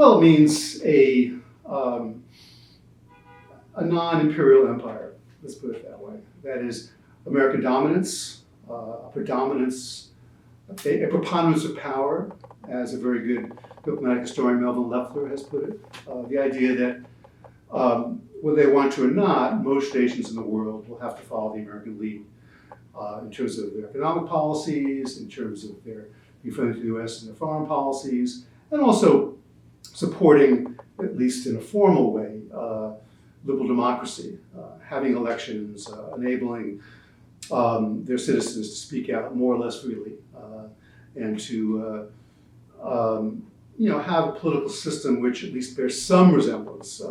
Well, it means a non-imperial empire, let's put it that way. That is American dominance, a predominance, a preponderance of power, as a very good diplomatic historian Melvin Leffler has put it. The idea that whether they want to or not, most nations in the world will have to follow the American lead in terms of their economic policies, in terms of their being friendly to the U.S. and their foreign policies, and also supporting, at least in a formal way, liberal democracy, having elections, enabling their citizens to speak out more or less freely, and to have a political system which at least bears some resemblance,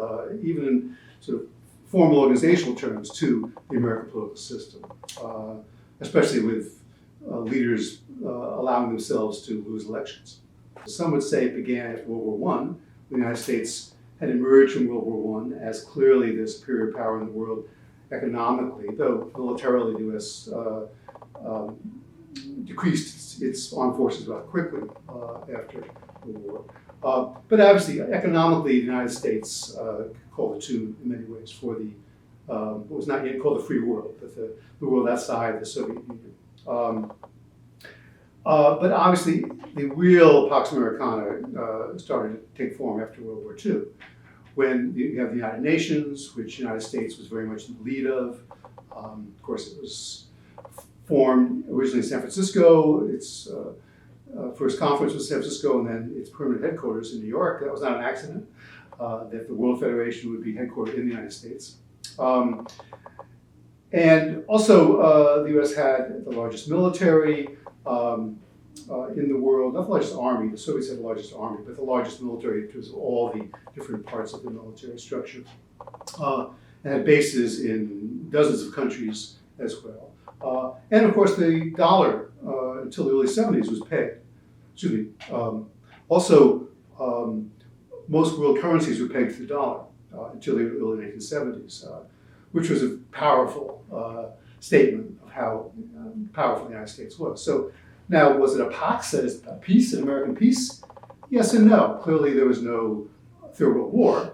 even in sort of formal organizational terms, to the American political system, especially with leaders allowing themselves to lose elections. Some would say it began after World War I. The United States had emerged from World War I as clearly the superior power in the world economically, though militarily the U.S. Decreased its armed forces rather quickly after the war. But obviously, economically, the United States called the tune in many ways for the what was not yet called the free world, but the world outside the Soviet Union. But obviously, the real Pax Americana started to take form after World War II, when you have the United Nations, which the United States was very much the lead of. Of course, it was formed originally in San Francisco. Its first conference was San Francisco, and then its permanent headquarters in New York. That was not an accident, that the World Federation would be headquartered in the United States. And also, the U.S. had the largest military in the world, not the largest army, the Soviets had the largest army, but the largest military in terms of all the different parts of the military structure. And had bases in dozens of countries as well. And of course, the dollar until the early 70s was pegged. Also, most world currencies were pegged to the dollar until the early 1970s, which was a powerful statement of how powerful the United States was. So now, was it a Pax, that is a peace, an American peace? Yes and no. Clearly, there was no Third World War,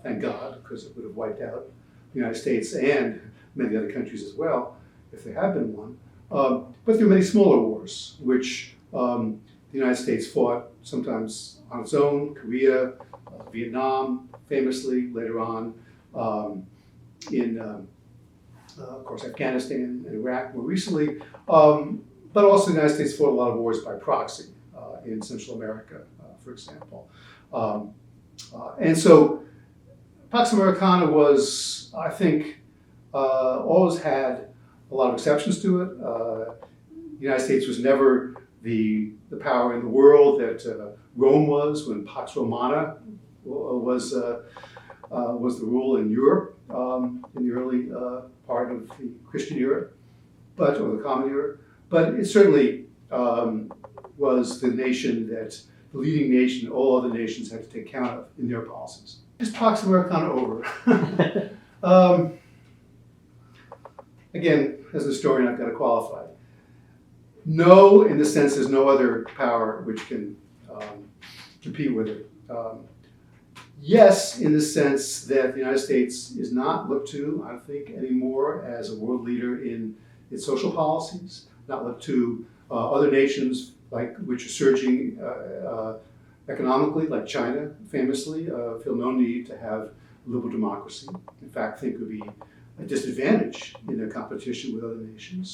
thank God, because it would have wiped out the United States and many other countries as well, if there had been one. But there were many smaller wars, which the United States fought sometimes on its own, Korea, Vietnam, famously, later on, of course, Afghanistan and Iraq more recently. But also the United States fought a lot of wars by proxy in Central America, for example. And so Pax Americana was, I think, always had a lot of exceptions to it. The United States was never the power in the world that Rome was when Pax Romana was the rule in Europe in the early part of the Christian era, or the Common Era. But it certainly was the nation the leading nation all other nations had to take account of in their policies. Is Pax Americana over? Again, as a historian, I've got to qualify. No, in the sense there's no other power which can compete with it. Yes, in the sense that the United States is not looked to, I think, anymore as a world leader in its social policies, not looked to other nations which are surging economically, like China, famously, feel no need to have liberal democracy. In fact, think it would be a disadvantage in their competition with other nations.